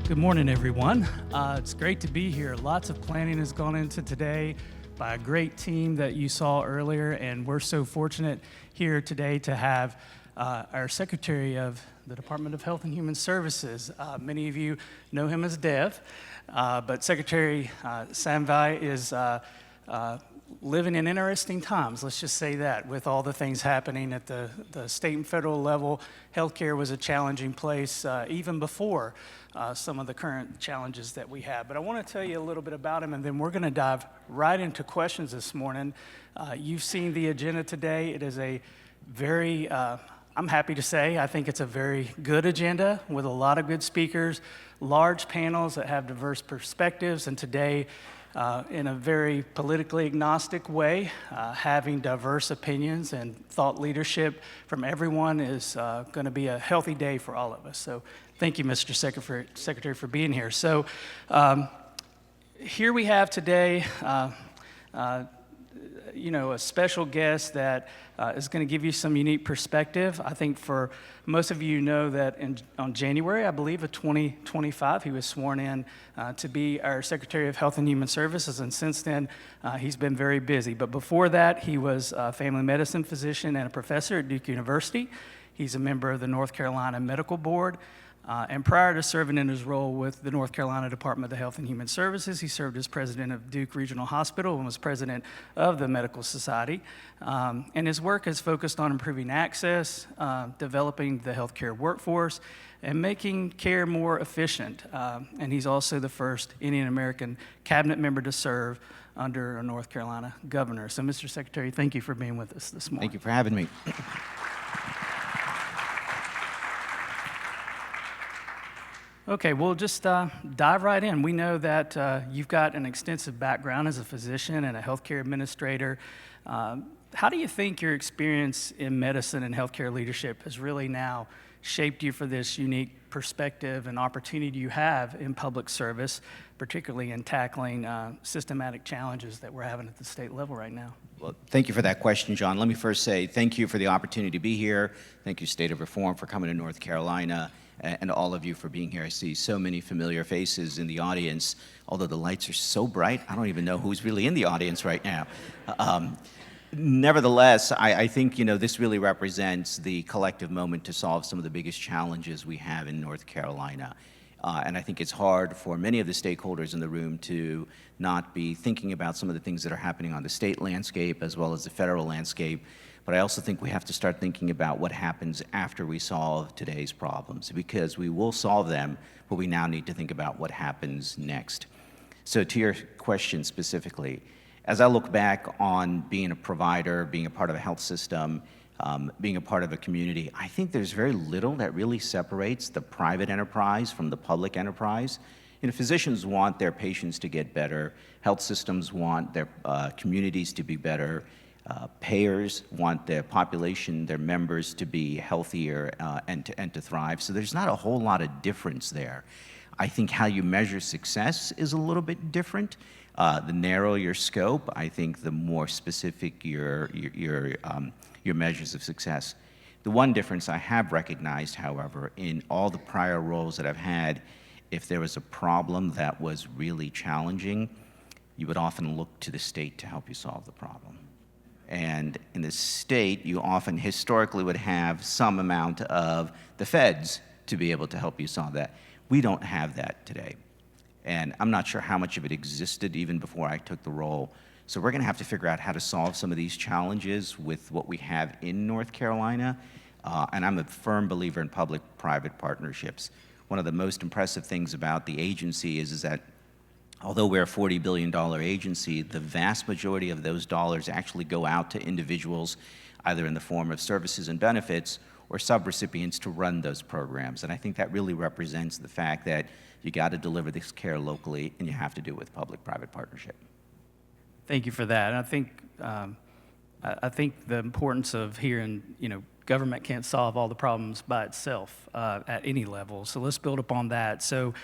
Good morning, everyone. It's great to be here. Lots of planning has gone into today by a great team that you saw earlier, and we're so fortunate here today to have our Secretary of the Department of Health and Human Services. Many of you know him as Dev, but Secretary Sangvai is living in interesting times, let's just say that, with all the things happening at the state and federal level. Healthcare was a challenging place even before some of the current challenges that we have. But I want to tell you a little bit about him, and then we're going to dive right into questions this morning. You've seen the agenda today. It is a very, I'm happy to say, I think it's a very good agenda with a lot of good speakers, large panels that have diverse perspectives, and today, in a very politically agnostic way, having diverse opinions and thought leadership from everyone is going to be a healthy day for all of us. So thank you, Mr. Secretary, for being here. So here we have today, a special guest that is going to give you some unique perspective. I think for most of you know that on January, I believe, of 2025, he was sworn in to be our Secretary of Health and Human Services, and since then, he's been very busy. But before that, he was a family medicine physician and a professor at Duke University. He's a member of the North Carolina Medical Board. And prior to serving in his role with the North Carolina Department of Health and Human Services, he served as president of Duke Regional Hospital and was president of the Medical Society. And his work has focused on improving access, developing the healthcare workforce, and making care more efficient. And he's also the first Indian American cabinet member to serve under a North Carolina governor. So, Mr. Secretary, thank you for being with us this morning. Thank you for having me. Okay, we'll just dive right in. We know that you've got an extensive background as a physician and a healthcare administrator. How do you think your experience in medicine and healthcare leadership has really now shaped you for this unique perspective and opportunity you have in public service, particularly in tackling systematic challenges that we're having at the state level right now? Well, thank you for that question, John. Let me first say thank you for the opportunity to be here. Thank you, State of Reform, for coming to North Carolina, and all of you for being here. I see so many familiar faces in the audience. Although the lights are so bright, I don't even know who's really in the audience right now. Nevertheless, I think this really represents the collective moment to solve some of the biggest challenges we have in North Carolina. And I think it's hard for many of the stakeholders in the room to not be thinking about some of the things that are happening on the state landscape as well as the federal landscape. But I also think we have to start thinking about what happens after we solve today's problems, because we will solve them, but we now need to think about what happens next. So to your question specifically, as I look back on being a provider, being a part of a health system, being a part of a community, I think there's very little that really separates the private enterprise from the public enterprise. Physicians want their patients to get better. Health systems want their communities to be better. Payers want their population, their members, to be healthier and to thrive. So there's not a whole lot of difference there. I think how you measure success is a little bit different. The narrower your scope, I think the more specific your measures of success. The one difference I have recognized, however, in all the prior roles that I've had, if there was a problem that was really challenging, you would often look to the state to help you solve the problem. And in the state, you often historically would have some amount of the feds to be able to help you solve that. We don't have that today. And I'm not sure how much of it existed even before I took the role. So we're going to have to figure out how to solve some of these challenges with what we have in North Carolina. And I'm a firm believer in public-private partnerships. One of the most impressive things about the agency is that although we're a $40 billion agency, the vast majority of those dollars actually go out to individuals, either in the form of services and benefits or subrecipients to run those programs. And I think that really represents the fact that you got to deliver this care locally, and you have to do it with public-private partnership. Thank you for that. And I think the importance of hearing, government can't solve all the problems by itself at any level. So let's build upon that. So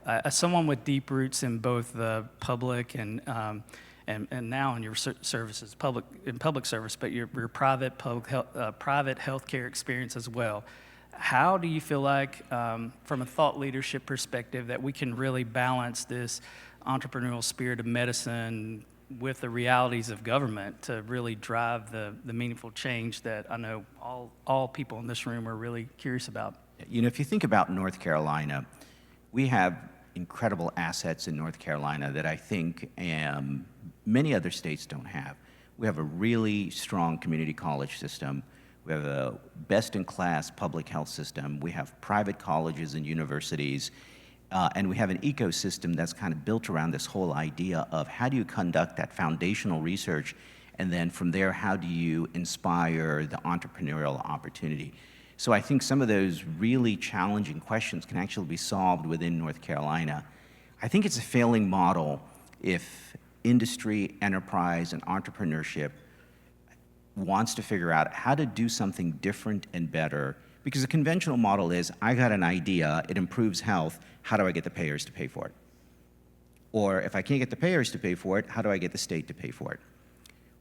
as someone with deep roots in both the public and now in your services, public service, but your private healthcare experience as well, How do you feel like, from a thought leadership perspective, that we can really balance this entrepreneurial spirit of medicine with the realities of government to really drive the meaningful change that I know all people in this room are really curious about? You know, if you think about North Carolina, we have incredible assets in North Carolina that I think many other states don't have. We have a really strong community college system. We have a best-in-class public health system. We have private colleges and universities. And we have an ecosystem that's kind of built around this whole idea of how do you conduct that foundational research, and then from there, how do you inspire the entrepreneurial opportunity? So I think some of those really challenging questions can actually be solved within North Carolina. I think it's a failing model if industry, enterprise, and entrepreneurship wants to figure out how to do something different and better. Because the conventional model is, I got an idea, it improves health, how do I get the payers to pay for it? Or if I can't get the payers to pay for it, how do I get the state to pay for it?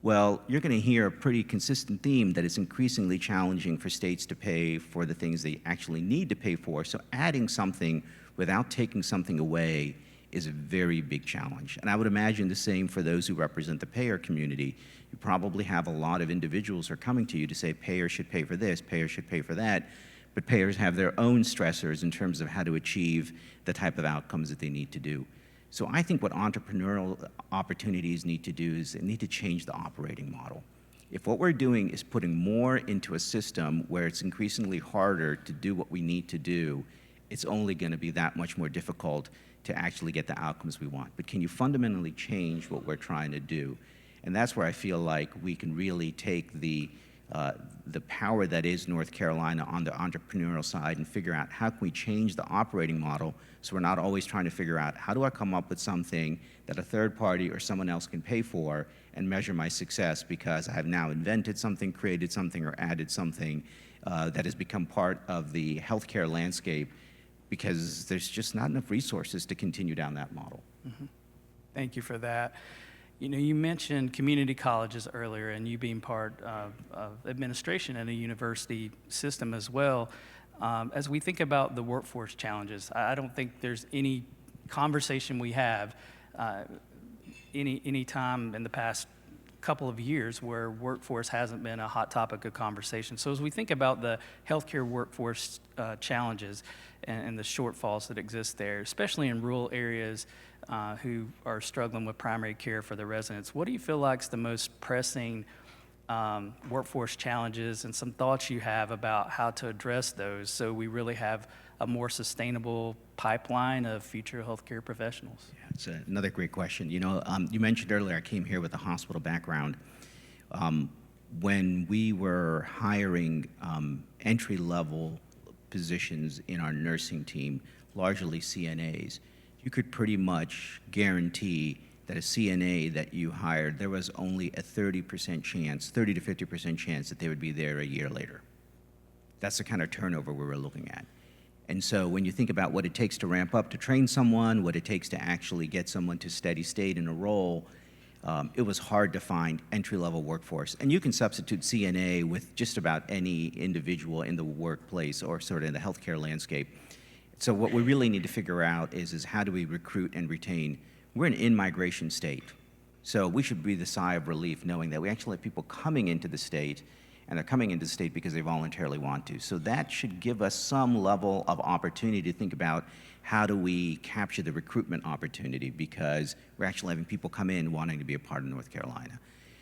Well, you're going to hear a pretty consistent theme that it's increasingly challenging for states to pay for the things they actually need to pay for. So adding something without taking something away is a very big challenge. And I would imagine the same for those who represent the payer community. You probably have a lot of individuals who are coming to you to say payers should pay for this, payers should pay for that, but payers have their own stressors in terms of how to achieve the type of outcomes that they need to do. So I think what entrepreneurial opportunities need to do is they need to change the operating model. If what we're doing is putting more into a system where it's increasingly harder to do what we need to do, it's only going to be that much more difficult to actually get the outcomes we want. But can you fundamentally change what we're trying to do? And that's where I feel like we can really take the power that is North Carolina on the entrepreneurial side and figure out how can we change the operating model so we're not always trying to figure out how do I come up with something that a third party or someone else can pay for and measure my success because I have now invented something, created something, or added something that has become part of the healthcare landscape, because there's just not enough resources to continue down that model. Mm-hmm. Thank you for that. You know, you mentioned community colleges earlier, and you being part of administration in a university system as well. As we think about the workforce challenges, I don't think there's any conversation we have any time in the past couple of years where workforce hasn't been a hot topic of conversation. So as we think about the healthcare workforce challenges and the shortfalls that exist there, especially in rural areas who are struggling with primary care for their residents, what do you feel like is the most pressing workforce challenges, and some thoughts you have about how to address those so we really have a more sustainable pipeline of future healthcare professionals? Yeah, it's another great question. You know, you mentioned earlier I came here with a hospital background. When we were hiring entry-level positions in our nursing team, largely CNAs, you could pretty much guarantee that a CNA that you hired, there was only a 30% chance, 30 to 50% chance that they would be there a year later. That's the kind of turnover we were looking at. And so when you think about what it takes to ramp up to train someone, what it takes to actually get someone to steady state in a role, it was hard to find entry-level workforce. And you can substitute CNA with just about any individual in the workplace or sort of in the healthcare landscape. So what we really need to figure out is how do we recruit and retain? We're an in-migration state. So we should breathe a sigh of relief knowing that we actually have people coming into the state, and they're coming into the state because they voluntarily want to. So that should give us some level of opportunity to think about how do we capture the recruitment opportunity, because we're actually having people come in wanting to be a part of North Carolina.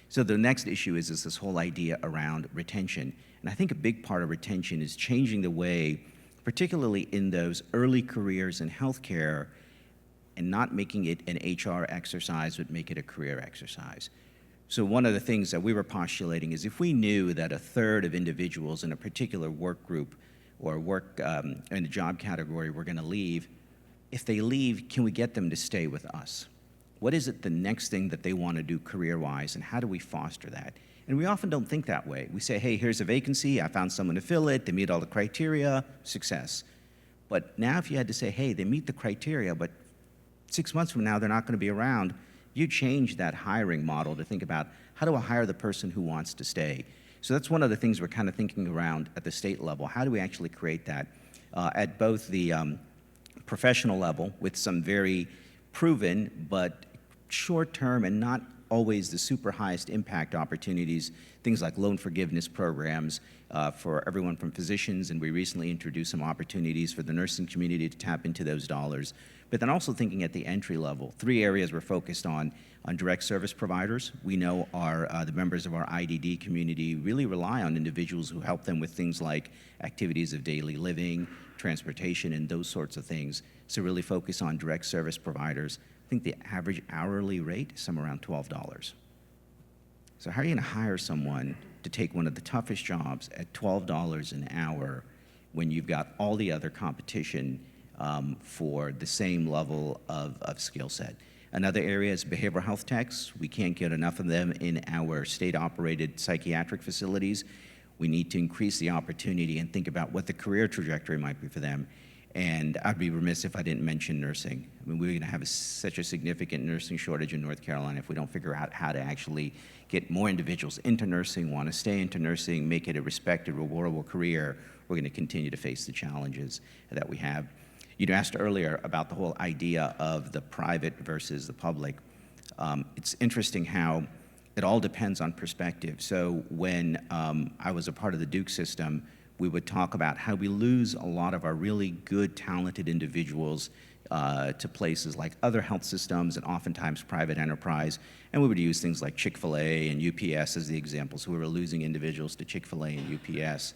So the next issue is this whole idea around retention. And I think a big part of retention is changing the way, particularly in those early careers in healthcare, and not making it an HR exercise, but make it a career exercise. So one of the things that we were postulating is if we knew that a third of individuals in a particular work group or work in a job category were going to leave, if they leave, can we get them to stay with us? What is it the next thing that they want to do career-wise, and how do we foster that? And we often don't think that way. We say, hey, here's a vacancy, I found someone to fill it, they meet all the criteria, success. But now if you had to say, hey, they meet the criteria, but 6 months from now they're not going to be around, you change that hiring model to think about how do I hire the person who wants to stay. So that's one of the things we're kind of thinking around at the state level. How do we actually create that at both the professional level with some very proven but short-term and not always the super highest impact opportunities, things like loan forgiveness programs for everyone from physicians, and we recently introduced some opportunities for the nursing community to tap into those dollars. But then also thinking at the entry level, 3 areas we're focused on direct service providers. We know the members of our IDD community really rely on individuals who help them with things like activities of daily living, transportation, and those sorts of things. So really focus on direct service providers. I think the average hourly rate is somewhere around $12. So how are you going to hire someone to take one of the toughest jobs at $12 an hour when you've got all the other competition for the same level of skill set? Another area is behavioral health techs. We can't get enough of them in our state-operated psychiatric facilities. We need to increase the opportunity and think about what the career trajectory might be for them. And I'd be remiss if I didn't mention nursing. I mean, we're going to have such a significant nursing shortage in North Carolina if we don't figure out how to actually get more individuals into nursing, want to stay into nursing, make it a respected, rewardable career. We're going to continue to face the challenges that we have. You'd asked earlier about the whole idea of the private versus the public. It's interesting how it all depends on perspective. So when I was a part of the Duke system, we would talk about how we lose a lot of our really good, talented individuals to places like other health systems and oftentimes private enterprise. And we would use things like Chick-fil-A and UPS as the examples. We were losing individuals to Chick-fil-A and UPS.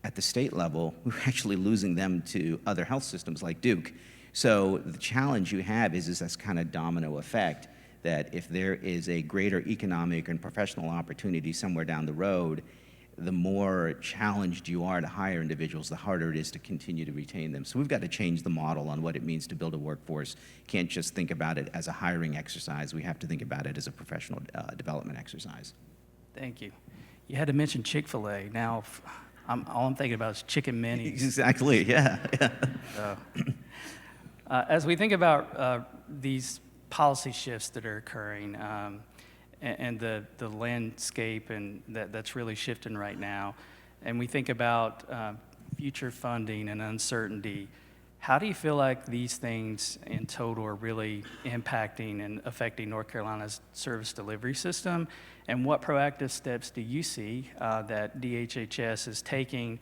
At the state level, we were actually losing them to other health systems like Duke. So the challenge you have is this kind of domino effect that if there is a greater economic and professional opportunity somewhere down the road, the more challenged you are to hire individuals, the harder it is to continue to retain them. So we've got to change the model on what it means to build a workforce. Can't just think about it as a hiring exercise. We have to think about it as a professional development exercise. Thank you. You had to mention Chick-fil-A. Now, all I'm thinking about is chicken minis. Exactly, yeah. As we think about these policy shifts that are occurring and the landscape and that's really shifting right now, and we think about future funding and uncertainty, how do you feel like these things in total are really impacting and affecting North Carolina's service delivery system? And what proactive steps do you see that DHHS is taking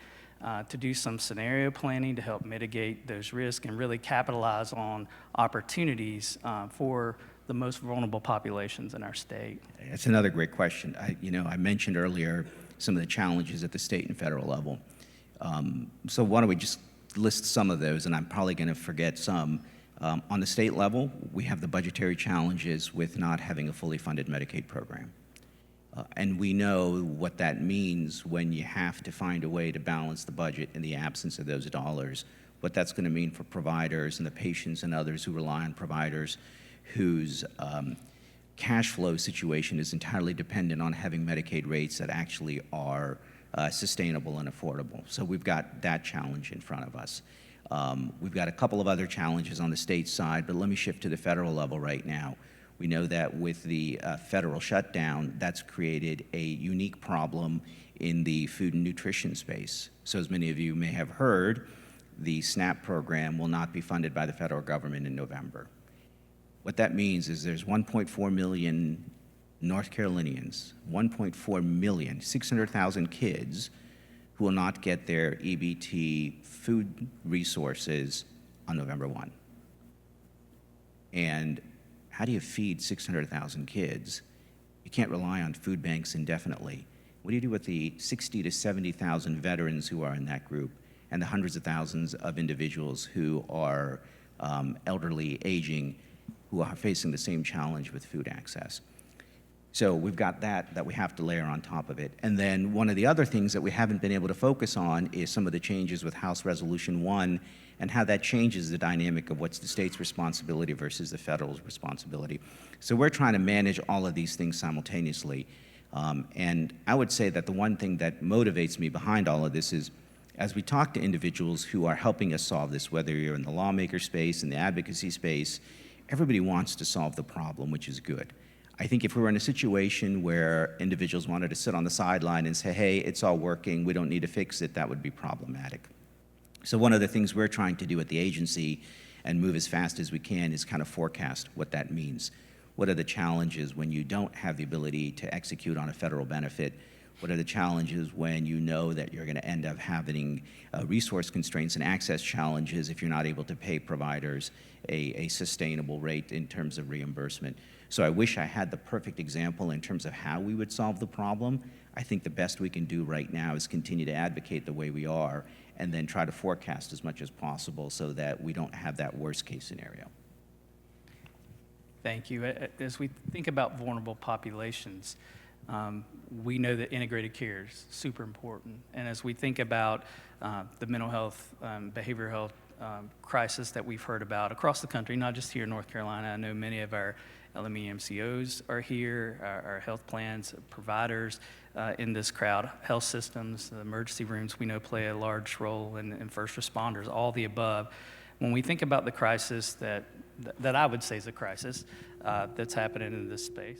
to do some scenario planning to help mitigate those risks and really capitalize on opportunities for the most vulnerable populations in our state? It's another great question. I mentioned earlier some of the challenges at the state and federal level. So why don't we just list some of those, and I'm probably going to forget some. On the state level, we have the budgetary challenges with not having a fully funded Medicaid program. And we know what that means when you have to find a way to balance the budget in the absence of those dollars, what that's going to mean for providers and the patients and others who rely on providers whose cash flow situation is entirely dependent on having Medicaid rates that actually are sustainable and affordable. So we've got that challenge in front of us. We've got a couple of other challenges on the state side, but let me shift to the federal level right now. We know that with the federal shutdown, that's created a unique problem in the food and nutrition space. So as many of you may have heard, the SNAP program will not be funded by the federal government in November. What that means is there's 1.4 million North Carolinians, 1.4 million, 600,000 kids who will not get their EBT food resources on November 1. And how do you feed 600,000 kids? You can't rely on food banks indefinitely. What do you do with the 60 to 70,000 veterans who are in that group and the hundreds of thousands of individuals who are elderly, aging, who are facing the same challenge with food access? So we've got that we have to layer on top of it. And then one of the other things that we haven't been able to focus on is some of the changes with House Resolution 1 and how that changes the dynamic of what's the state's responsibility versus the federal's responsibility. So we're trying to manage all of these things simultaneously. And I would say that the one thing that motivates me behind all of this is, as we talk to individuals who are helping us solve this, whether you're in the lawmaker space, in the advocacy space, everybody wants to solve the problem, which is good. I think if we were in a situation where individuals wanted to sit on the sideline and say, hey, it's all working, we don't need to fix it, that would be problematic. So one of the things we're trying to do at the agency and move as fast as we can is kind of forecast what that means. What are the challenges when you don't have the ability to execute on a federal benefit? What are the challenges when you know that you're going to end up having resource constraints and access challenges if you're not able to pay providers a sustainable rate in terms of reimbursement? So I wish I had the perfect example in terms of how we would solve the problem. I think the best we can do right now is continue to advocate the way we are and then try to forecast as much as possible so that we don't have that worst case scenario. Thank you. As we think about vulnerable populations, we know that integrated care is super important. And as we think about the mental health, behavioral health crisis that we've heard about across the country, not just here in North Carolina, I know many of our LME MCOs are here, our health plans, providers in this crowd, health systems, the emergency rooms we know play a large role in first responders, all the above. When we think about the crisis that I would say is a crisis that's happening in this space.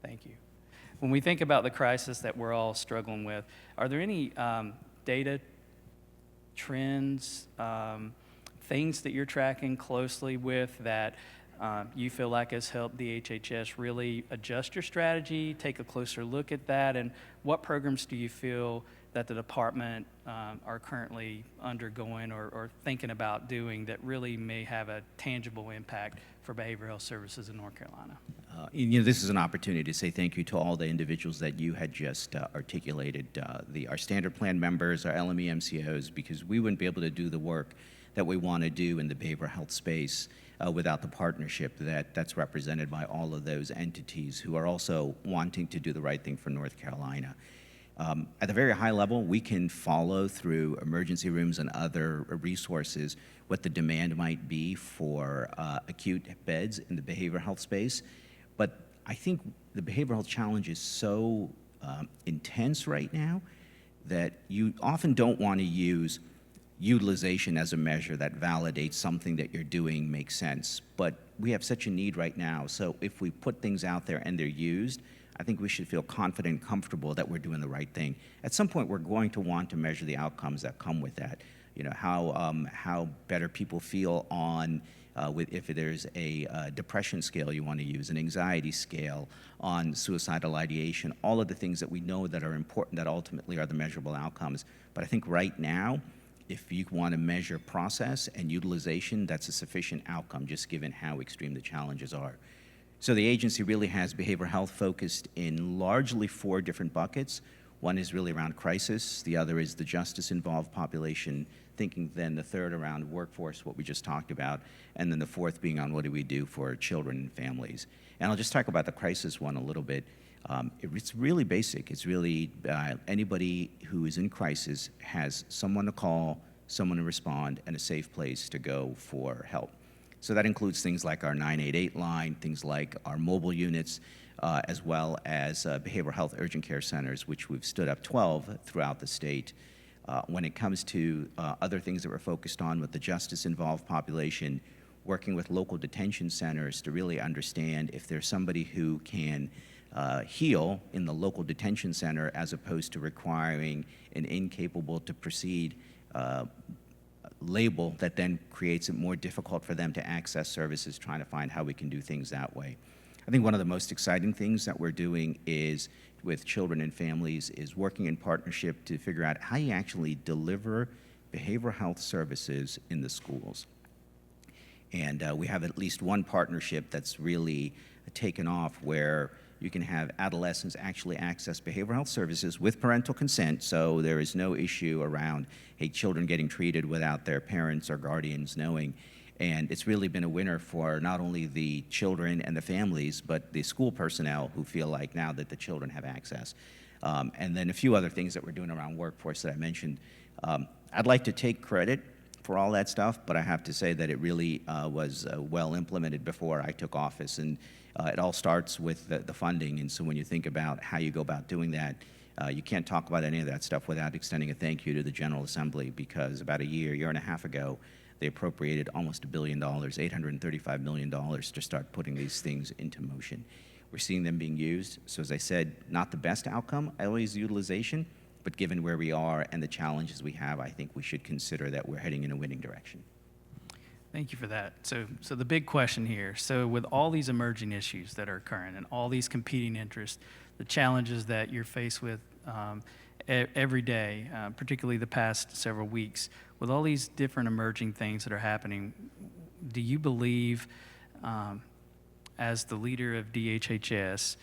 Thank you. When we think about the crisis that we're all struggling with, are there any data, trends, things that you're tracking closely with that you feel like has helped the HHS really adjust your strategy, take a closer look at that, and what programs do you feel that the department are currently undergoing or thinking about doing that really may have a tangible impact for behavioral health services in North Carolina? This is an opportunity to say thank you to all the individuals that you had just articulated, our standard plan members, our LME MCOs, because we wouldn't be able to do the work that we want to do in the behavioral health space without the partnership that's represented by all of those entities who are also wanting to do the right thing for North Carolina. At a very high level, we can follow through emergency rooms and other resources what the demand might be for acute beds in the behavioral health space. But I think the behavioral health challenge is so intense right now that you often don't want to use utilization as a measure that validates something that you're doing makes sense. But we have such a need right now, so if we put things out there and they're used, I think we should feel confident and comfortable that we're doing the right thing. At some point, we're going to want to measure the outcomes that come with that. How better people feel on, if there's a depression scale you want to use, an anxiety scale, on suicidal ideation, all of the things that we know that are important that ultimately are the measurable outcomes. But I think right now, if you want to measure process and utilization, that's a sufficient outcome just given how extreme the challenges are. So the agency really has behavioral health focused in largely 4 different buckets. One is really around crisis, the other is the justice-involved population thinking, then the third around workforce, what we just talked about, and then the fourth being on what do we do for children and families. And I'll just talk about the crisis one a little bit. It's really basic. It's really anybody who is in crisis has someone to call, someone to respond, and a safe place to go for help. So that includes things like our 988 line, things like our mobile units, as well as behavioral health urgent care centers, which we've stood up 12 throughout the state. When it comes to other things that we're focused on with the justice-involved population, working with local detention centers to really understand if there's somebody who can heal in the local detention center as opposed to requiring an incapable to proceed label that then creates it more difficult for them to access services, trying to find how we can do things that way. I think one of the most exciting things that we're doing is with children and families is working in partnership to figure out how you actually deliver behavioral health services in the schools. And we have at least one partnership that's really taken off where you can have adolescents actually access behavioral health services with parental consent, so there is no issue around, hey, children getting treated without their parents or guardians knowing. And it's really been a winner for not only the children and the families, but the school personnel who feel like now that the children have access. And then a few other things that we're doing around workforce that I mentioned. I'd like to take credit for all that stuff, but I have to say that it really was well implemented before I took office. And it all starts with the funding. And so when you think about how you go about doing that, you can't talk about any of that stuff without extending a thank you to the General Assembly, because about a year and a half ago, They appropriated almost $1 billion, $835 million to start putting these things into motion. We're seeing them being used. So as I said, not the best outcome, always utilization, but given where we are and the challenges we have, I think we should consider that we're heading in a winning direction. Thank you for that. So the big question here, so with all these emerging issues that are current and all these competing interests, the challenges that you're faced with every day, particularly the past several weeks, with all these different emerging things that are happening, do you believe, as the leader of DHHS,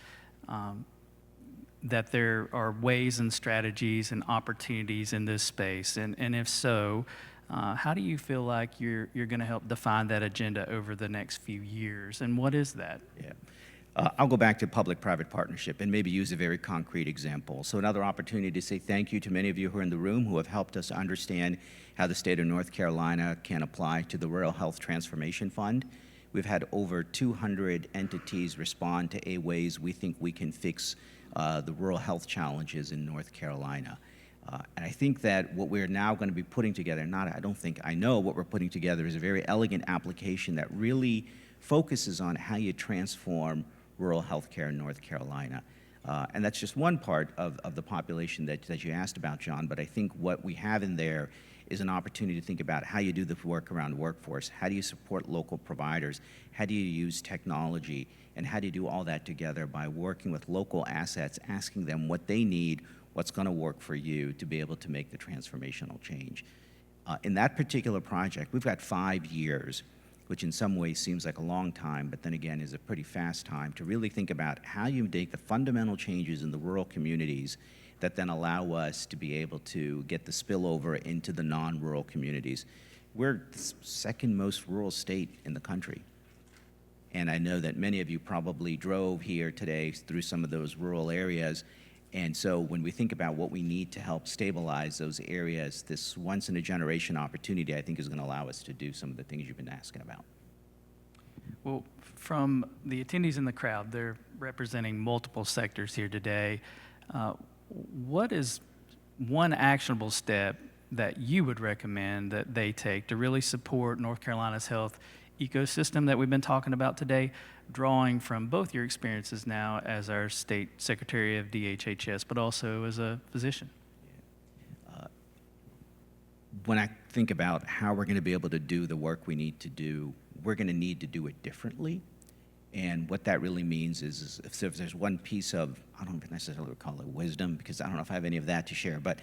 that there are ways and strategies and opportunities in this space? And if so, how do you feel like you're going to help define that agenda over the next few years? And what is that? Yeah. I'll go back to public-private partnership and maybe use a very concrete example. So another opportunity to say thank you to many of you who are in the room who have helped us understand how the state of North Carolina can apply to the Rural Health Transformation Fund. We've had over 200 entities respond to ways we think we can fix the rural health challenges in North Carolina. And I think that what we're now going to be putting together, I know what we're putting together is a very elegant application that really focuses on how you transform rural health care in North Carolina. And that's just one part of the population that you asked about, John, but I think what we have in there is an opportunity to think about how you do the work around workforce, how do you support local providers, how do you use technology, and how do you do all that together by working with local assets, asking them what they need, what's going to work for you to be able to make the transformational change. In that particular project, we've got 5 years, which in some ways seems like a long time, but then again is a pretty fast time to really think about how you make the fundamental changes in the rural communities that then allow us to be able to get the spillover into the non-rural communities. We're the second most rural state in the country. And I know that many of you probably drove here today through some of those rural areas. And so when we think about what we need to help stabilize those areas, this once-in-a-generation opportunity, I think, is going to allow us to do some of the things you've been asking about. Well, from the attendees in the crowd, they're representing multiple sectors here today. What is one actionable step that you would recommend that they take to really support North Carolina's health ecosystem that we've been talking about today, drawing from both your experiences now as our state secretary of DHHS, but also as a physician? When I think about how we're going to be able to do the work we need to do, we're going to need to do it differently. And what that really means is if there's one piece of, I don't necessarily call it wisdom, because I don't know if I have any of that to share, but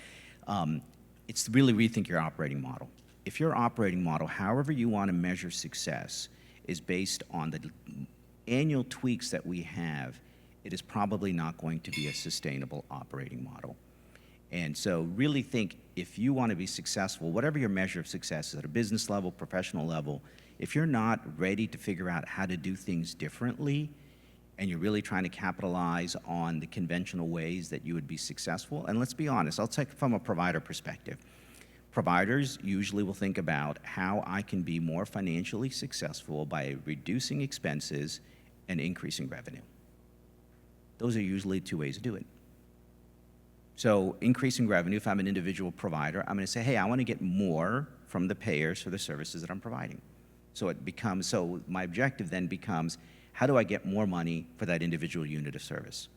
it's really rethink your operating model. If your operating model, however you want to measure success, is based on the annual tweaks that we have, it is probably not going to be a sustainable operating model. And so really think, if you want to be successful, whatever your measure of success is, at a business level, professional level, if you're not ready to figure out how to do things differently, and you're really trying to capitalize on the conventional ways that you would be successful, and let's be honest, I'll take it from a provider perspective. Providers usually will think about how I can be more financially successful by reducing expenses and increasing revenue. Those are usually two ways to do it. So increasing revenue, if I'm an individual provider, I'm going to say, hey, I want to get more from the payers for the services that I'm providing. So my objective then becomes, how do I get more money for that individual unit of service?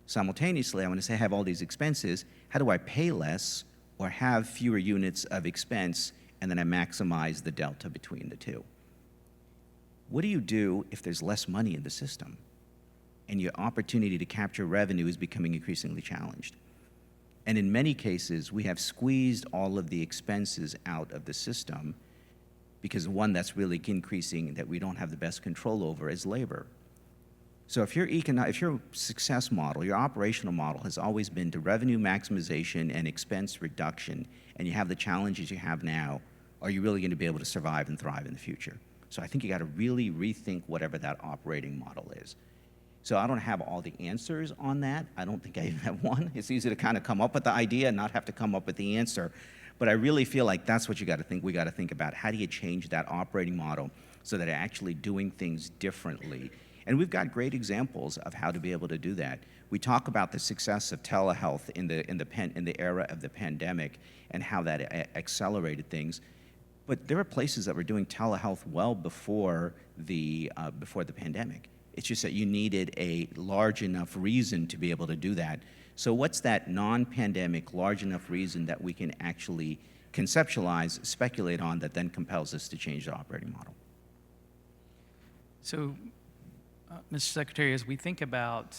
Simultaneously, I want to say I have all these expenses, how do I pay less or have fewer units of expense, and then I maximize the delta between the two? What do you do if there's less money in the system and your opportunity to capture revenue is becoming increasingly challenged? And in many cases, we have squeezed all of the expenses out of the system because the one that's really increasing that we don't have the best control over is labor. So if your success model, your operational model has always been to revenue maximization and expense reduction, and you have the challenges you have now, are you really going to be able to survive and thrive in the future? So I think you got to really rethink whatever that operating model is. So I don't have all the answers on that. I don't think I even have one. It's easy to kind of come up with the idea and not have to come up with the answer. But I really feel like that's what you got to think. We got to think about, how do you change that operating model so that they're actually doing things differently? And we've got great examples of how to be able to do that. We talk about the success of telehealth in the era of the pandemic and how that accelerated things. But there are places that were doing telehealth well before the pandemic. It's just that you needed a large enough reason to be able to do that. So what's that non-pandemic large enough reason that we can actually conceptualize, speculate on, that then compels us to change the operating model? So, Mr. Secretary, as we think about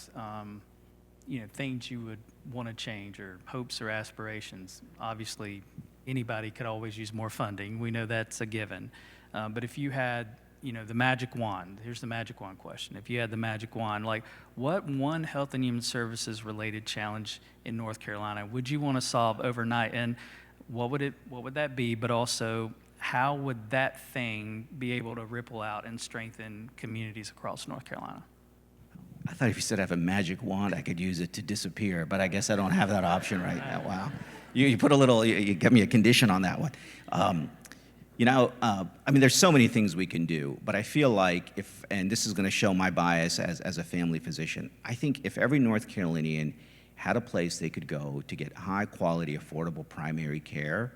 things you would want to change or hopes or aspirations, obviously anybody could always use more funding. We know that's a given. But if you had the magic wand, here's the magic wand question. If you had the magic wand, like what one Health and Human Services related challenge in North Carolina would you want to solve overnight? And what would that be? But also, how would that thing be able to ripple out and strengthen communities across North Carolina? I thought if you said I have a magic wand, I could use it to disappear, but I guess I don't have that option right now. Wow. You put you give me a condition on that one. There's so many things we can do, but I feel like and this is going to show my bias as a family physician, I think if every North Carolinian had a place they could go to get high quality, affordable primary care,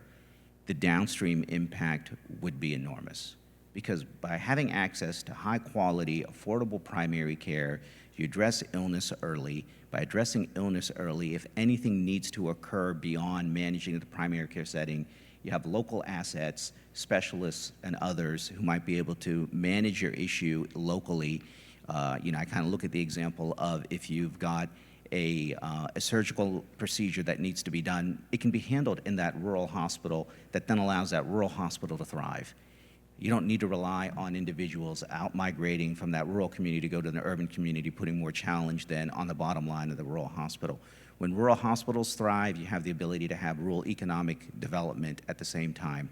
the downstream impact would be enormous. Because by having access to high quality, affordable primary care, you address illness early. By addressing illness early, if anything needs to occur beyond managing the primary care setting, you have local assets, specialists, and others who might be able to manage your issue locally. I kind of look at the example of if you've got a surgical procedure that needs to be done, it can be handled in that rural hospital that then allows that rural hospital to thrive. You don't need to rely on individuals out migrating from that rural community to go to the urban community, putting more challenge then on the bottom line of the rural hospital. When rural hospitals thrive, you have the ability to have rural economic development at the same time.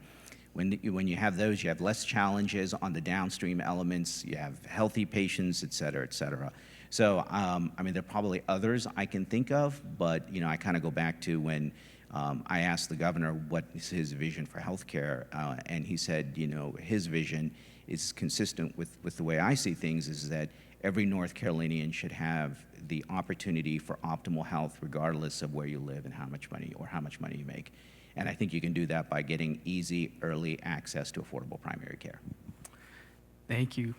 When you have those, you have less challenges on the downstream elements, you have healthy patients, et cetera, et cetera. So, there are probably others I can think of, but, I kind of go back to when I asked the governor what is his vision for healthcare, and he said, his vision is consistent with the way I see things, is that every North Carolinian should have the opportunity for optimal health regardless of where you live and how much money you make. And I think you can do that by getting easy, early access to affordable primary care. Thank you.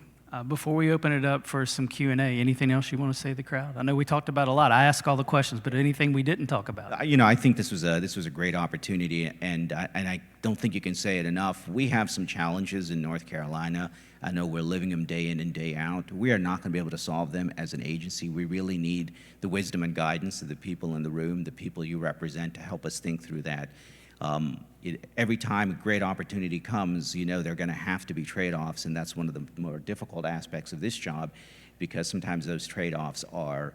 Before we open it up for some Q&A, anything else you want to say to the crowd? I know we talked about a lot. I asked all the questions, but anything we didn't talk about? I think this was a great opportunity, and I don't think you can say it enough. We have some challenges in North Carolina. I know we're living them day in and day out. We are not going to be able to solve them as an agency. We really need the wisdom and guidance of the people in the room, the people you represent, to help us think through that. Every time a great opportunity comes, there are going to have to be trade-offs, and that's one of the more difficult aspects of this job, because sometimes those trade-offs are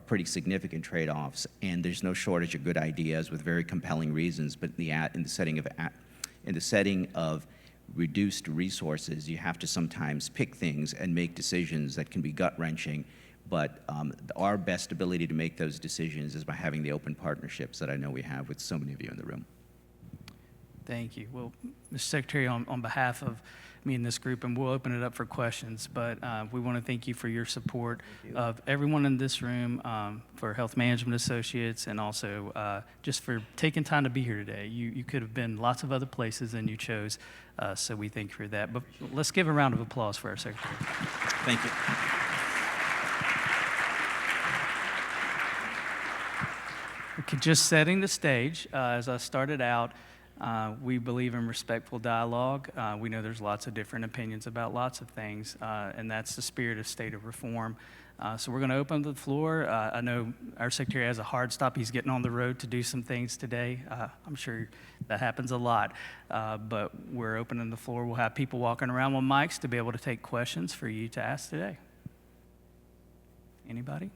pretty significant trade-offs, and there's no shortage of good ideas with very compelling reasons. But in the setting of reduced resources, you have to sometimes pick things and make decisions that can be gut-wrenching. But our best ability to make those decisions is by having the open partnerships that I know we have with so many of you in the room. Thank you. Well, Mr. Secretary, on behalf of me and this group, and we'll open it up for questions, but we want to thank you for your support of everyone in this room, for Health Management Associates, and also just for taking time to be here today. You could have been lots of other places and you chose, so we thank you for that. But let's give a round of applause for our Secretary. Thank you. Okay, just setting the stage, as I started out, we believe in respectful dialogue. We know there's lots of different opinions about lots of things, and that's the spirit of state of reform. So we're going to open the floor. I know our Secretary has a hard stop. He's getting on the road to do some things today. I'm sure that happens a lot, but we're opening the floor. We'll have people walking around with mics to be able to take questions for you to ask today. Anybody?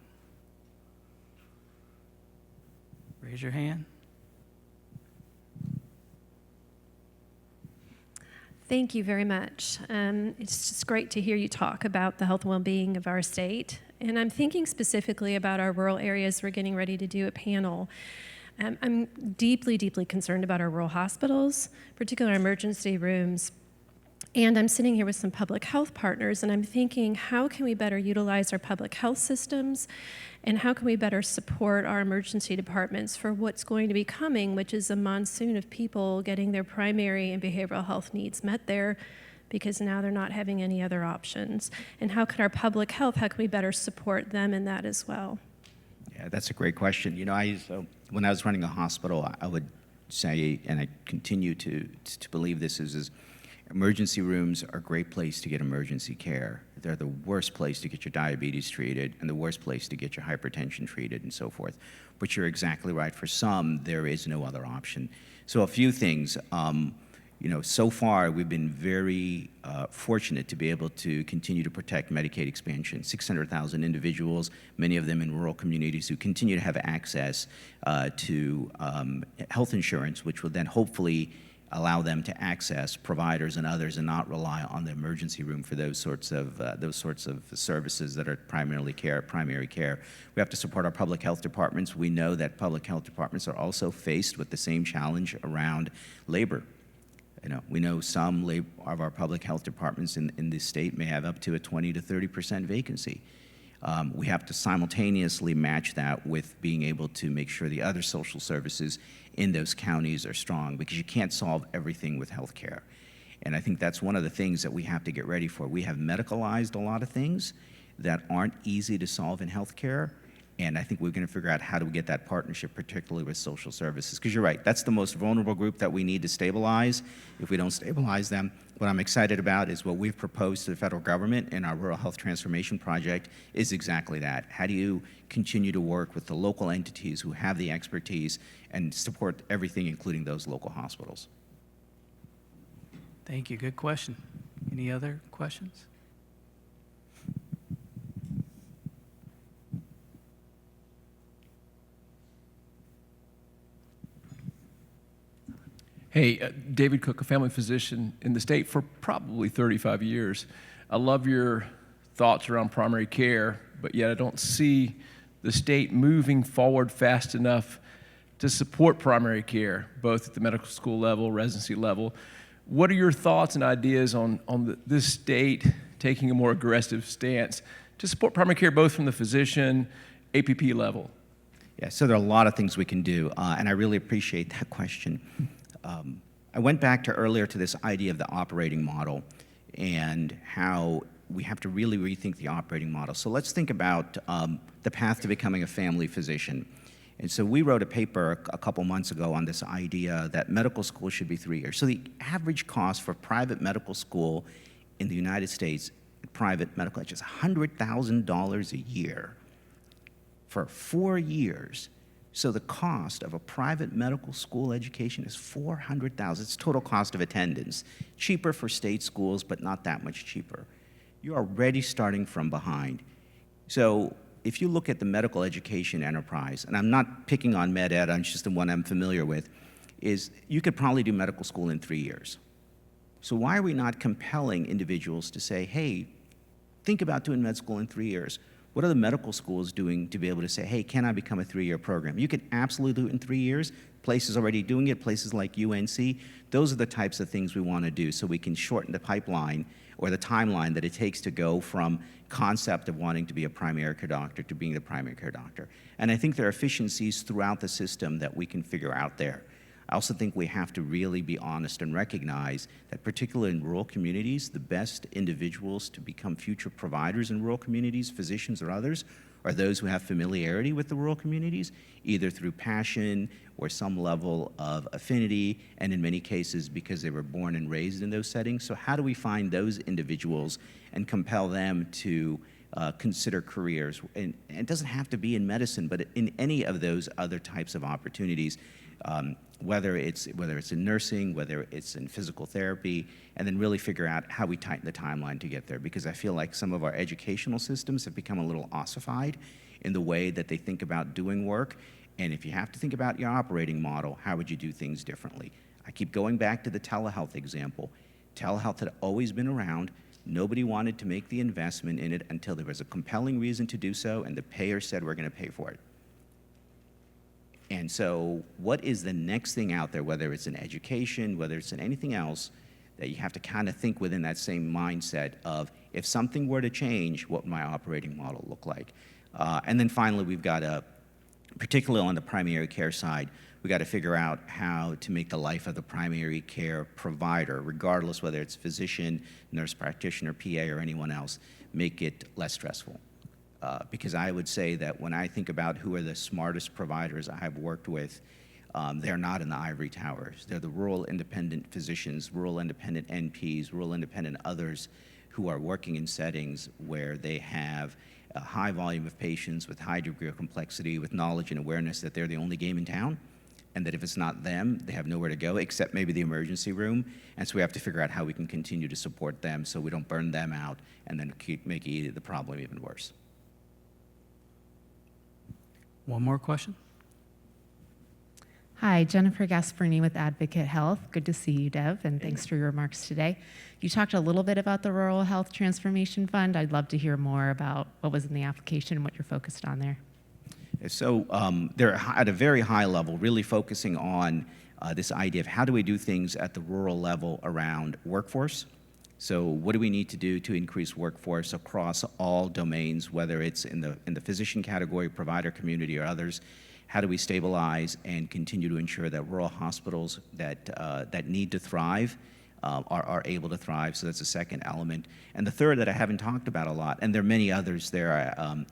Raise your hand. Thank you very much. It's just great to hear you talk about the health and well-being of our state. And I'm thinking specifically about our rural areas. We're getting ready to do a panel. I'm deeply, deeply concerned about our rural hospitals, particularly our emergency rooms. And I'm sitting here with some public health partners, and I'm thinking, how can we better utilize our public health systems, and how can we better support our emergency departments for what's going to be coming, which is a monsoon of people getting their primary and behavioral health needs met there, because now they're not having any other options. And how can our public health, how can we better support them in that as well? Yeah, that's a great question. You know, when I was running a hospital, I would say, and I continue to believe this, is emergency rooms are a great place to get emergency care. They're the worst place to get your diabetes treated and the worst place to get your hypertension treated and so forth. But you're exactly right. For some, there is no other option. So a few things. You know, so far we've been very fortunate to be able to continue to protect Medicaid expansion. 600,000 individuals, many of them in rural communities, who continue to have access to health insurance, which will then hopefully allow them to access providers and others and not rely on the emergency room for those sorts of services that are primary care. We have to support our public health departments. We know that public health departments are also faced with the same challenge around labor. You know, we know some of our public health departments in this state may have up to a 20 to 30% vacancy. We have to simultaneously match that with being able to make sure the other social services in those counties are strong, because you can't solve everything with health care. And I think that's one of the things that we have to get ready for. We have medicalized a lot of things that aren't easy to solve in health care, and I think we're going to figure out how do we get that partnership, particularly with social services. Because you're right, that's the most vulnerable group that we need to stabilize. If we don't stabilize them, what I'm excited about is what we've proposed to the federal government in our Rural Health Transformation Project is exactly that. How do you continue to work with the local entities who have the expertise and support everything, including those local hospitals? Thank you. Good question. Any other questions? Hey, David Cook, a family physician in the state for probably 35 years. I love your thoughts around primary care, but yet I don't see the state moving forward fast enough to support primary care, both at the medical school level, residency level. What are your thoughts and ideas on this state taking a more aggressive stance to support primary care, both from the physician, APP level? Yeah, so there are a lot of things we can do, and I really appreciate that question. I went back to earlier to this idea of the operating model and how we have to really rethink the operating model. So let's think about the path to becoming a family physician. And so we wrote a paper a couple months ago on this idea that medical school should be 3 years. So the average cost for private medical school in the United States, private medical, is just $100,000 a year for 4 years. So the cost of a private medical school education is $400,000. It's total cost of attendance. Cheaper for state schools, but not that much cheaper. You're already starting from behind. So if you look at the medical education enterprise, and I'm not picking on med ed, I'm just the one I'm familiar with, is you could probably do medical school in 3 years. So why are we not compelling individuals to say, hey, think about doing med school in 3 years? What are the medical schools doing to be able to say, hey, can I become a 3-year program? You can absolutely do it in 3 years. Places already doing it, places like UNC. Those are the types of things we want to do so we can shorten the pipeline or the timeline that it takes to go from concept of wanting to be a primary care doctor to being the primary care doctor. And I think there are efficiencies throughout the system that we can figure out there. I also think we have to really be honest and recognize that, particularly in rural communities, the best individuals to become future providers in rural communities, physicians or others, are those who have familiarity with the rural communities, either through passion or some level of affinity, and in many cases because they were born and raised in those settings. So how do we find those individuals and compel them to consider careers? And it doesn't have to be in medicine, but in any of those other types of opportunities, whether it's in nursing, whether it's in physical therapy, and then really figure out how we tighten the timeline to get there. Because I feel like some of our educational systems have become a little ossified in the way that they think about doing work. And if you have to think about your operating model, how would you do things differently? I keep going back to the telehealth example. Telehealth had always been around. Nobody wanted to make the investment in it until there was a compelling reason to do so, and the payer said, we're going to pay for it. And so what is the next thing out there, whether it's in education, whether it's in anything else, that you have to kind of think within that same mindset of, if something were to change, what would my operating model look like? And then finally, we've got to, particularly on the primary care side, we got to figure out how to make the life of the primary care provider, regardless whether it's physician, nurse practitioner, PA, or anyone else, make it less stressful. Because I would say that when I think about who are the smartest providers I have worked with, they're not in the ivory towers. They're the rural independent physicians, rural independent NPs, rural independent others who are working in settings where they have a high volume of patients with high degree of complexity, with knowledge and awareness that they're the only game in town, and that if it's not them, they have nowhere to go except maybe the emergency room. And so we have to figure out how we can continue to support them so we don't burn them out and then keep making the problem even worse. One more question? Hi, Jennifer Gasparini with Advocate Health. Good to see you, Dev, and thanks for your remarks today. You talked a little bit about the Rural Health Transformation Fund. I'd love to hear more about what was in the application and what you're focused on there. So they're at a very high level, really focusing on this idea of how do we do things at the rural level around workforce. So what do we need to do to increase workforce across all domains, whether it's in the physician category, provider community, or others? How do we stabilize and continue to ensure that rural hospitals that need to thrive are able to thrive? So that's the second element. And the third that I haven't talked about a lot, and there are many others there,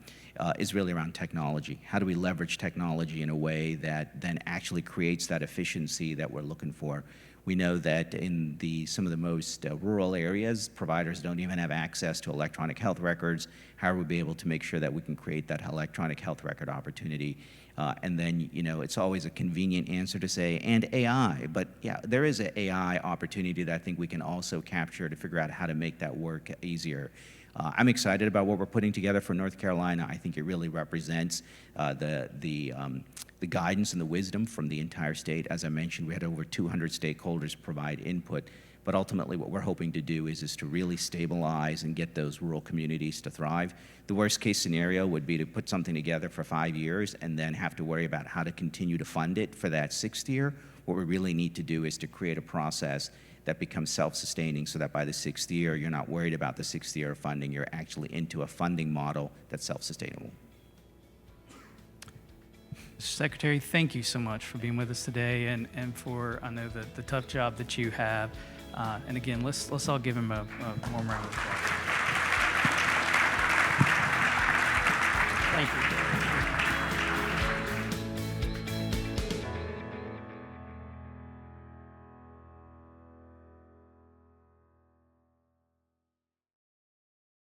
is really around technology. How do we leverage technology in a way that then actually creates that efficiency that we're looking for? We know that in some of the most rural areas, providers don't even have access to electronic health records. How will we be able to make sure that we can create that electronic health record opportunity? And then, it's always a convenient answer to say, and AI. But yeah, there is an AI opportunity that I think we can also capture to figure out how to make that work easier. I'm excited about what we're putting together for North Carolina. I think it really represents the guidance and the wisdom from the entire state. As I mentioned, we had over 200 stakeholders provide input. But ultimately, what we're hoping to do is to really stabilize and get those rural communities to thrive. The worst case scenario would be to put something together for 5 years and then have to worry about how to continue to fund it for that 6th year. What we really need to do is to create a process that becomes self-sustaining so that by the 6th year, you're not worried about the 6th year of funding. You're actually into a funding model that's self-sustainable. Mr. Secretary, thank you so much for being with us today and for, I know, the tough job that you have. And again, let's all give him a warm round of applause. Thank you.